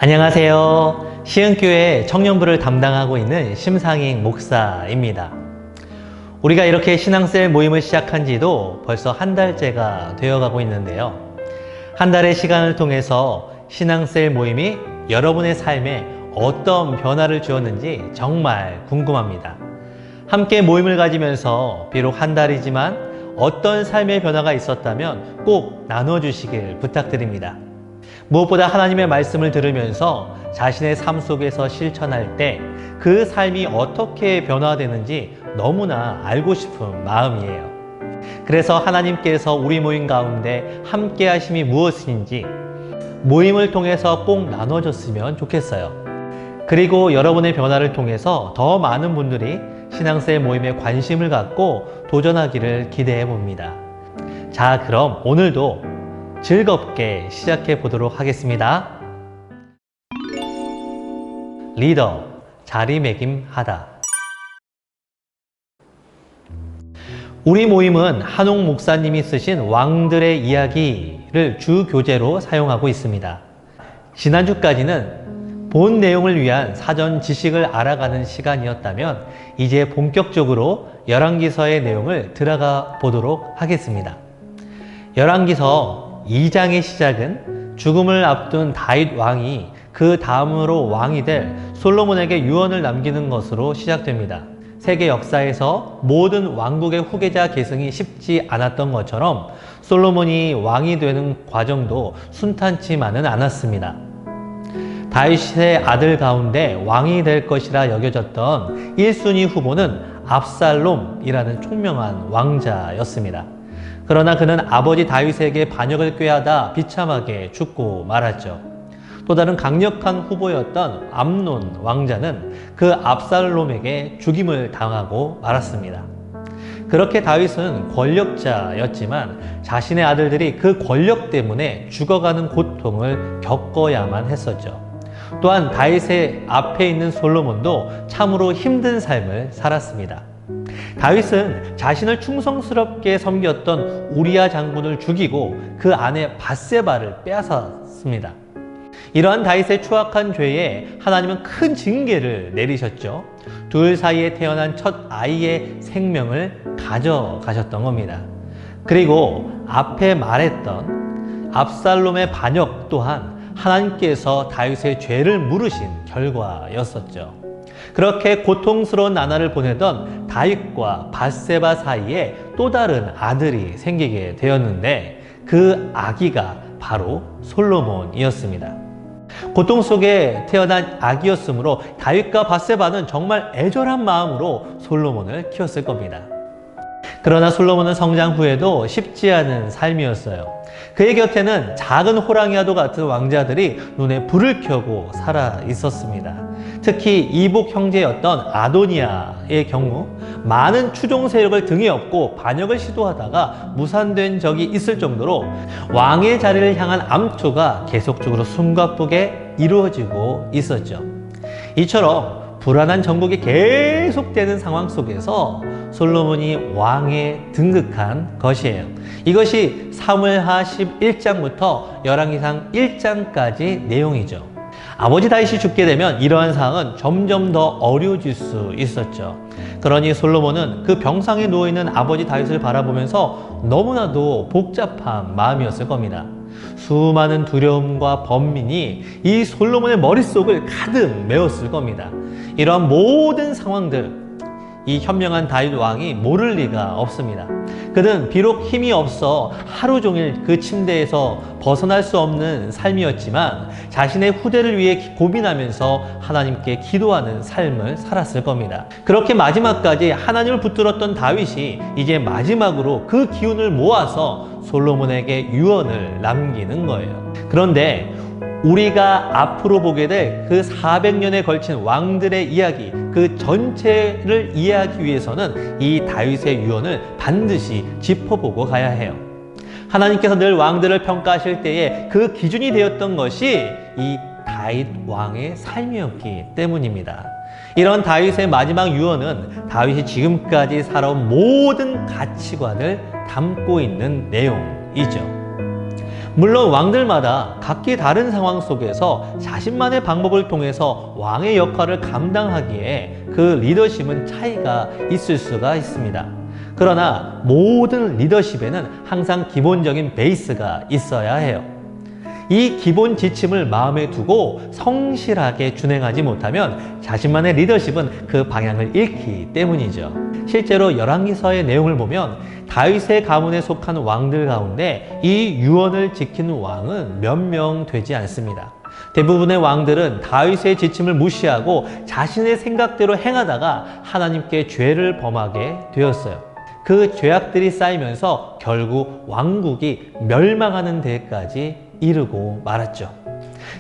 안녕하세요. 시흥교회 청년부를 담당하고 있는 심상익 목사입니다. 우리가 이렇게 신앙셀 모임을 시작한 지도 벌써 한 달째가 되어가고 있는데요. 한 달의 시간을 통해서 신앙셀 모임이 여러분의 삶에 어떤 변화를 주었는지 정말 궁금합니다. 함께 모임을 가지면서 비록 한 달이지만 어떤 삶의 변화가 있었다면 꼭 나눠주시길 부탁드립니다. 무엇보다 하나님의 말씀을 들으면서 자신의 삶 속에서 실천할 때 그 삶이 어떻게 변화되는지 너무나 알고 싶은 마음이에요. 그래서 하나님께서 우리 모임 가운데 함께 하심이 무엇인지 모임을 통해서 꼭 나눠줬으면 좋겠어요. 그리고 여러분의 변화를 통해서 더 많은 분들이 신앙셀 모임에 관심을 갖고 도전하기를 기대해 봅니다. 자, 그럼 오늘도 즐겁게 시작해 보도록 하겠습니다. 리더, 자리매김하다. 우리 모임은 한옥 목사님이 쓰신 왕들의 이야기를 주 교재로 사용하고 있습니다. 지난주까지는 본 내용을 위한 사전 지식을 알아가는 시간이었다면 이제 본격적으로 열왕기서의 내용을 들어가 보도록 하겠습니다. 열왕기서 2장의 시작은 죽음을 앞둔 다윗 왕이 그 다음으로 왕이 될 솔로몬에게 유언을 남기는 것으로 시작됩니다. 세계 역사에서 모든 왕국의 후계자 계승이 쉽지 않았던 것처럼 솔로몬이 왕이 되는 과정도 순탄치만은 않았습니다. 다윗의 아들 가운데 왕이 될 것이라 여겨졌던 1순위 후보는 압살롬이라는 총명한 왕자였습니다. 그러나 그는 아버지 다윗에게 반역을 꾀하다 비참하게 죽고 말았죠. 또 다른 강력한 후보였던 암논 왕자는 그 압살롬에게 죽임을 당하고 말았습니다. 그렇게 다윗은 권력자였지만 자신의 아들들이 그 권력 때문에 죽어가는 고통을 겪어야만 했었죠. 또한 다윗의 앞에 있는 솔로몬도 참으로 힘든 삶을 살았습니다. 다윗은 자신을 충성스럽게 섬겼던 우리야 장군을 죽이고 그 아내 밧세바를 빼앗았습니다. 이러한 다윗의 추악한 죄에 하나님은 큰 징계를 내리셨죠. 둘 사이에 태어난 첫 아이의 생명을 가져가셨던 겁니다. 그리고 앞에 말했던 압살롬의 반역 또한 하나님께서 다윗의 죄를 물으신 결과였었죠. 그렇게 고통스러운 나날을 보내던 다윗과 밧세바 사이에 또 다른 아들이 생기게 되었는데 그 아기가 바로 솔로몬이었습니다. 고통 속에 태어난 아기였으므로 다윗과 밧세바는 정말 애절한 마음으로 솔로몬을 키웠을 겁니다. 그러나 솔로몬은 성장 후에도 쉽지 않은 삶이었어요. 그의 곁에는 작은 호랑이와도 같은 왕자들이 눈에 불을 켜고 살아 있었습니다. 특히 이복 형제였던 아도니아의 경우 많은 추종 세력을 등에 업고 반역을 시도하다가 무산된 적이 있을 정도로 왕의 자리를 향한 암투가 계속적으로 숨가쁘게 이루어지고 있었죠. 이처럼 불안한 정국이 계속되는 상황 속에서 솔로몬이 왕에 등극한 것이에요. 이것이 사무엘하 11장부터 열왕기상 1장까지 내용이죠. 아버지 다윗이 죽게 되면 이러한 상황은 점점 더 어려워질 수 있었죠. 그러니 솔로몬은 그 병상에 누워있는 아버지 다윗을 바라보면서 너무나도 복잡한 마음이었을 겁니다. 수많은 두려움과 번민이 이 솔로몬의 머릿속을 가득 메웠을 겁니다. 이러한 모든 상황들, 이 현명한 다윗 왕이 모를 리가 없습니다. 그는 비록 힘이 없어 하루 종일 그 침대에서 벗어날 수 없는 삶이었지만 자신의 후대를 위해 고민하면서 하나님께 기도하는 삶을 살았을 겁니다. 그렇게 마지막까지 하나님을 붙들었던 다윗이 이제 마지막으로 그 기운을 모아서 솔로몬에게 유언을 남기는 거예요. 그런데 우리가 앞으로 보게 될 그 400년에 걸친 왕들의 이야기, 그 전체를 이해하기 위해서는 이 다윗의 유언을 반드시 짚어보고 가야 해요. 하나님께서 늘 왕들을 평가하실 때에 그 기준이 되었던 것이 이 다윗 왕의 삶이었기 때문입니다. 이런 다윗의 마지막 유언은 다윗이 지금까지 살아온 모든 가치관을 담고 있는 내용이죠. 물론 왕들마다 각기 다른 상황 속에서 자신만의 방법을 통해서 왕의 역할을 감당하기에 그 리더십은 차이가 있을 수가 있습니다. 그러나 모든 리더십에는 항상 기본적인 베이스가 있어야 해요. 이 기본 지침을 마음에 두고 성실하게 준행하지 못하면 자신만의 리더십은 그 방향을 잃기 때문이죠. 실제로 열왕기서의 내용을 보면 다윗의 가문에 속한 왕들 가운데 이 유언을 지키는 왕은 몇 명 되지 않습니다. 대부분의 왕들은 다윗의 지침을 무시하고 자신의 생각대로 행하다가 하나님께 죄를 범하게 되었어요. 그 죄악들이 쌓이면서 결국 왕국이 멸망하는 데까지 이르고 말았죠.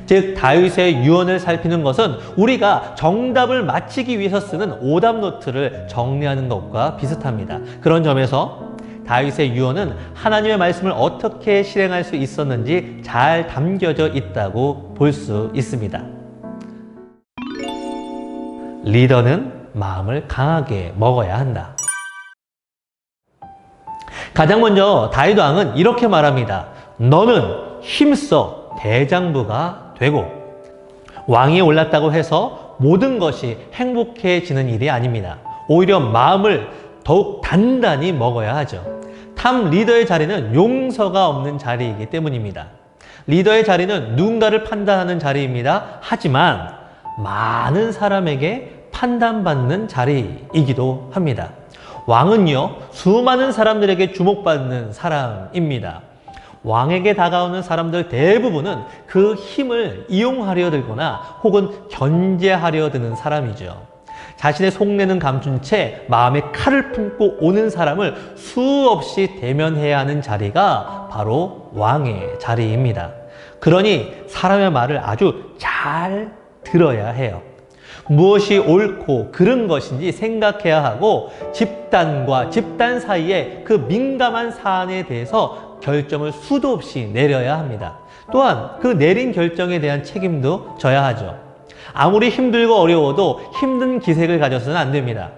즉 다윗의 유언을 살피는 것은 우리가 정답을 맞히기 위해서 쓰는 오답노트를 정리하는 것과 비슷합니다. 그런 점에서 다윗의 유언은 하나님의 말씀을 어떻게 실행할 수 있었는지 잘 담겨져 있다고 볼 수 있습니다. 리더는 마음을 강하게 먹어야 한다. 가장 먼저 다윗 왕은 이렇게 말합니다. 너는 힘써 대장부가 되고, 왕이 올랐다고 해서 모든 것이 행복해지는 일이 아닙니다. 오히려 마음을 더욱 단단히 먹어야 하죠. 탑 리더의 자리는 용서가 없는 자리이기 때문입니다. 리더의 자리는 누군가를 판단하는 자리입니다. 하지만 많은 사람에게 판단받는 자리이기도 합니다. 왕은요, 수많은 사람들에게 주목받는 사람입니다. 왕에게 다가오는 사람들 대부분은 그 힘을 이용하려 들거나 혹은 견제하려 드는 사람이죠. 자신의 속내는 감춘 채 마음에 칼을 품고 오는 사람을 수없이 대면해야 하는 자리가 바로 왕의 자리입니다. 그러니 사람의 말을 아주 잘 들어야 해요. 무엇이 옳고 그른 것인지 생각해야 하고 집단과 집단 사이에 그 민감한 사안에 대해서 결정을 수도 없이 내려야 합니다. 또한 그 내린 결정에 대한 책임도 져야 하죠. 아무리 힘들고 어려워도 힘든 기색을 가져서는 안 됩니다.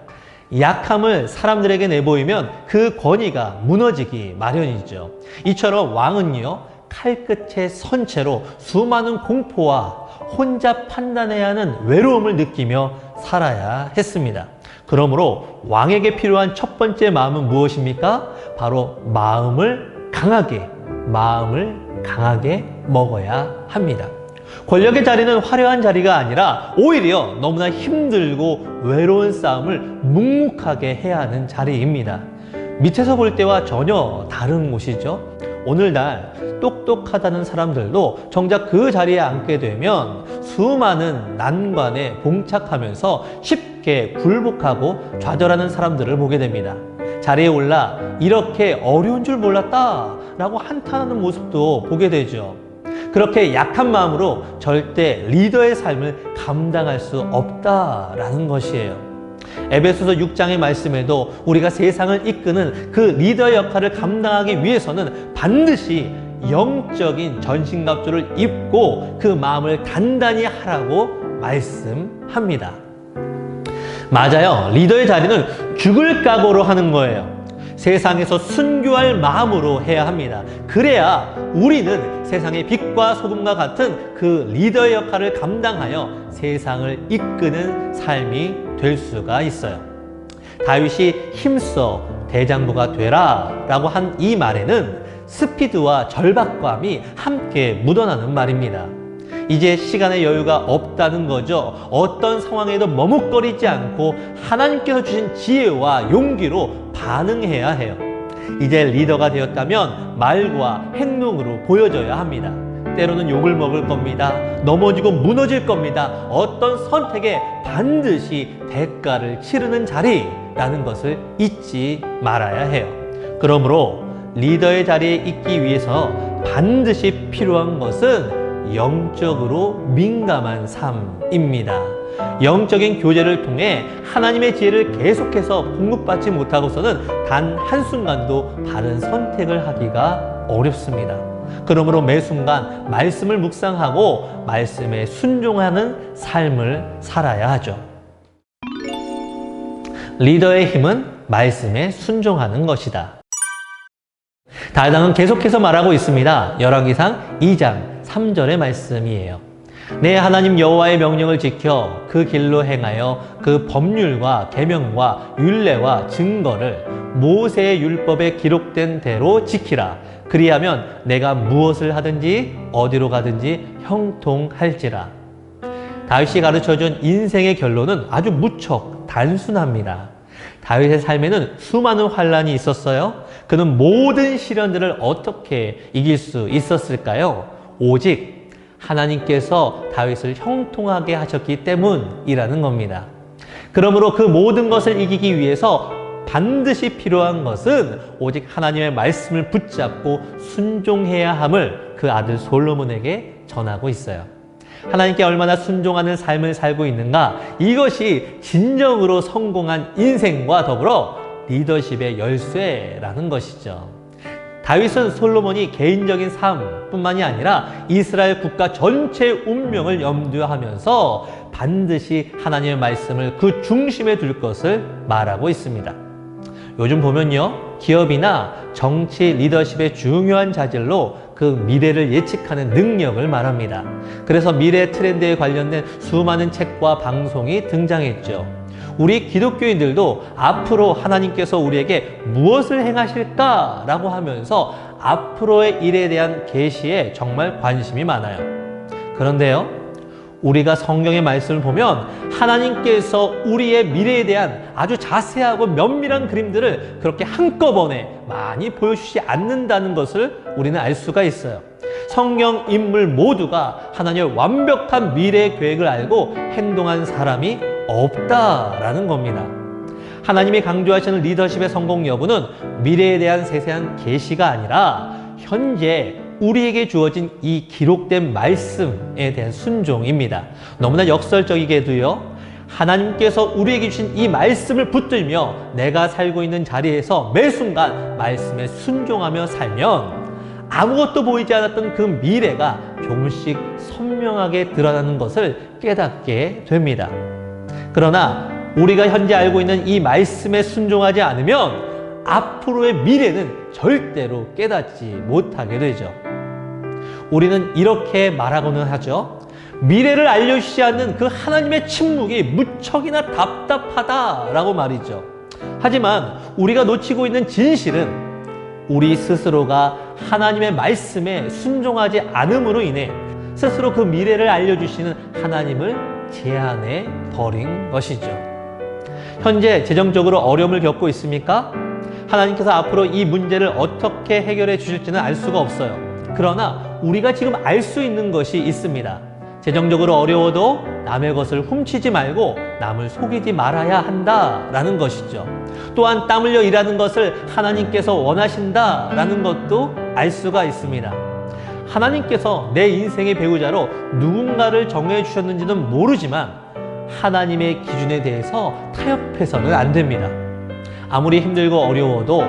약함을 사람들에게 내보이면 그 권위가 무너지기 마련이죠. 이처럼 왕은요, 칼끝에 선 채로 수많은 공포와 혼자 판단해야 하는 외로움을 느끼며 살아야 했습니다. 그러므로 왕에게 필요한 첫 번째 마음은 무엇입니까? 바로 마음을 강하게 먹어야 합니다. 권력의 자리는 화려한 자리가 아니라 오히려 너무나 힘들고 외로운 싸움을 묵묵하게 해야 하는 자리입니다. 밑에서 볼 때와 전혀 다른 곳이죠. 오늘날 똑똑하다는 사람들도 정작 그 자리에 앉게 되면 수많은 난관에 봉착하면서 쉽게 굴복하고 좌절하는 사람들을 보게 됩니다. 자리에 올라 이렇게 어려운 줄 몰랐다 라고 한탄하는 모습도 보게 되죠. 그렇게 약한 마음으로 절대 리더의 삶을 감당할 수 없다라는 것이에요. 에베소서 6장의 말씀에도 우리가 세상을 이끄는 그 리더의 역할을 감당하기 위해서는 반드시 영적인 전신갑주를 입고 그 마음을 단단히 하라고 말씀합니다. 맞아요. 리더의 자리는 죽을 각오로 하는 거예요. 세상에서 순교할 마음으로 해야 합니다. 그래야 우리는 세상의 빛과 소금과 같은 그 리더의 역할을 감당하여 세상을 이끄는 삶이 될 수가 있어요. 다윗이 힘써 대장부가 되라 라고 한 이 말에는 스피드와 절박감이 함께 묻어나는 말입니다. 이제 시간의 여유가 없다는 거죠. 어떤 상황에도 머뭇거리지 않고 하나님께서 주신 지혜와 용기로 반응해야 해요. 이제 리더가 되었다면 말과 행동으로 보여줘야 합니다. 때로는 욕을 먹을 겁니다. 넘어지고 무너질 겁니다. 어떤 선택에 반드시 대가를 치르는 자리라는 것을 잊지 말아야 해요. 그러므로 리더의 자리에 있기 위해서 반드시 필요한 것은 영적으로 민감한 삶입니다. 영적인 교제를 통해 하나님의 지혜를 계속해서 공급받지 못하고서는 단 한순간도 바른 선택을 하기가 어렵습니다. 그러므로 매 순간 말씀을 묵상하고 말씀에 순종하는 삶을 살아야 하죠. 리더의 힘은 말씀에 순종하는 것이다. 다윗왕은 계속해서 말하고 있습니다. 열왕기상 2장 3절의 말씀이에요. 내 하나님 여호와의 명령을 지켜 그 길로 행하여 그 법률과 계명과 율례와 증거를 모세의 율법에 기록된 대로 지키라. 그리하면 내가 무엇을 하든지 어디로 가든지 형통할지라. 다윗이 가르쳐준 인생의 결론은 아주 무척 단순합니다. 다윗의 삶에는 수많은 환란이 있었어요. 그는 모든 시련들을 어떻게 이길 수 있었을까요? 오직 하나님께서 다윗을 형통하게 하셨기 때문이라는 겁니다. 그러므로 그 모든 것을 이기기 위해서 반드시 필요한 것은 오직 하나님의 말씀을 붙잡고 순종해야 함을 그 아들 솔로몬에게 전하고 있어요. 하나님께 얼마나 순종하는 삶을 살고 있는가, 이것이 진정으로 성공한 인생과 더불어 리더십의 열쇠라는 것이죠. 다윗은 솔로몬이 개인적인 삶뿐만이 아니라 이스라엘 국가 전체의 운명을 염두에 하면서 반드시 하나님의 말씀을 그 중심에 둘 것을 말하고 있습니다. 요즘 보면요, 기업이나 정치 리더십의 중요한 자질로 그 미래를 예측하는 능력을 말합니다. 그래서 미래 트렌드에 관련된 수많은 책과 방송이 등장했죠. 우리 기독교인들도 앞으로 하나님께서 우리에게 무엇을 행하실까라고 하면서 앞으로의 일에 대한 계시에 정말 관심이 많아요. 그런데요, 우리가 성경의 말씀을 보면 하나님께서 우리의 미래에 대한 아주 자세하고 면밀한 그림들을 그렇게 한꺼번에 많이 보여주시지 않는다는 것을 우리는 알 수가 있어요. 성경 인물 모두가 하나님의 완벽한 미래 계획을 알고 행동한 사람이 없다라는 겁니다. 하나님이 강조하시는 리더십의 성공 여부는 미래에 대한 세세한 계시가 아니라 현재 우리에게 주어진 이 기록된 말씀에 대한 순종입니다. 너무나 역설적이게도요, 하나님께서 우리에게 주신 이 말씀을 붙들며 내가 살고 있는 자리에서 매 순간 말씀에 순종하며 살면 아무것도 보이지 않았던 그 미래가 조금씩 선명하게 드러나는 것을 깨닫게 됩니다. 그러나 우리가 현재 알고 있는 이 말씀에 순종하지 않으면 앞으로의 미래는 절대로 깨닫지 못하게 되죠. 우리는 이렇게 말하고는 하죠. 미래를 알려주시지 않는 그 하나님의 침묵이 무척이나 답답하다라고 말이죠. 하지만 우리가 놓치고 있는 진실은 우리 스스로가 하나님의 말씀에 순종하지 않음으로 인해 스스로 그 미래를 알려주시는 하나님을 제한해 버린 것이죠. 현재 재정적으로 어려움을 겪고 있습니까? 하나님께서 앞으로 이 문제를 어떻게 해결해 주실지는 알 수가 없어요. 그러나 우리가 지금 알 수 있는 것이 있습니다. 재정적으로 어려워도 남의 것을 훔치지 말고 남을 속이지 말아야 한다라는 것이죠. 또한 땀 흘려 일하는 것을 하나님께서 원하신다라는 것도 알 수가 있습니다. 하나님께서 내 인생의 배우자로 누군가를 정해 주셨는지는 모르지만 하나님의 기준에 대해서 타협해서는 안 됩니다. 아무리 힘들고 어려워도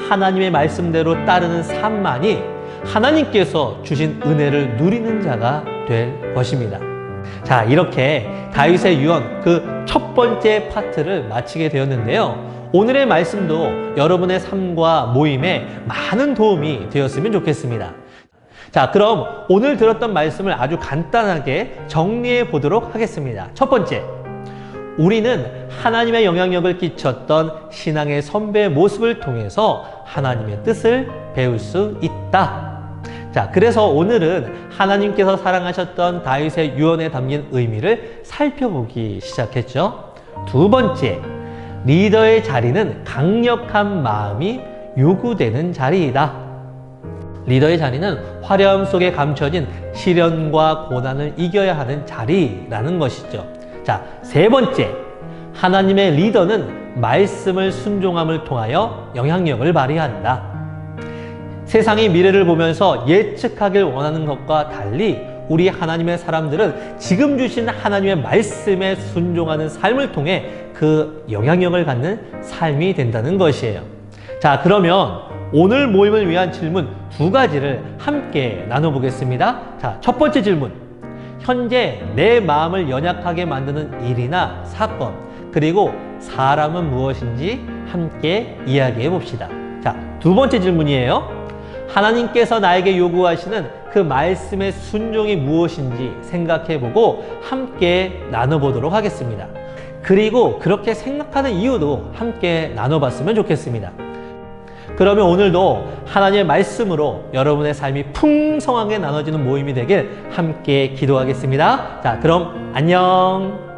하나님의 말씀대로 따르는 삶만이 하나님께서 주신 은혜를 누리는 자가 될 것입니다. 자, 이렇게 다윗의 유언 그 첫 번째 파트를 마치게 되었는데요. 오늘의 말씀도 여러분의 삶과 모임에 많은 도움이 되었으면 좋겠습니다. 자, 그럼 오늘 들었던 말씀을 아주 간단하게 정리해 보도록 하겠습니다. 첫 번째, 우리는 하나님의 영향력을 끼쳤던 신앙의 선배의 모습을 통해서 하나님의 뜻을 배울 수 있다. 자, 그래서 오늘은 하나님께서 사랑하셨던 다윗의 유언에 담긴 의미를 살펴보기 시작했죠. 두 번째, 리더의 자리는 강력한 마음이 요구되는 자리이다. 리더의 자리는 화려함 속에 감춰진 시련과 고난을 이겨야 하는 자리라는 것이죠. 자, 세 번째, 하나님의 리더는 말씀을 순종함을 통하여 영향력을 발휘한다. 세상이 미래를 보면서 예측하길 원하는 것과 달리 우리 하나님의 사람들은 지금 주신 하나님의 말씀에 순종하는 삶을 통해 그 영향력을 갖는 삶이 된다는 것이에요. 자, 그러면 오늘 모임을 위한 질문 두 가지를 함께 나눠보겠습니다. 자, 첫 번째 질문. 현재 내 마음을 연약하게 만드는 일이나 사건, 그리고 사람은 무엇인지 함께 이야기해 봅시다. 자, 두 번째 질문이에요. 하나님께서 나에게 요구하시는 그 말씀의 순종이 무엇인지 생각해보고 함께 나눠보도록 하겠습니다. 그리고 그렇게 생각하는 이유도 함께 나눠봤으면 좋겠습니다. 그러면 오늘도 하나님의 말씀으로 여러분의 삶이 풍성하게 나눠지는 모임이 되길 함께 기도하겠습니다. 자, 그럼 안녕!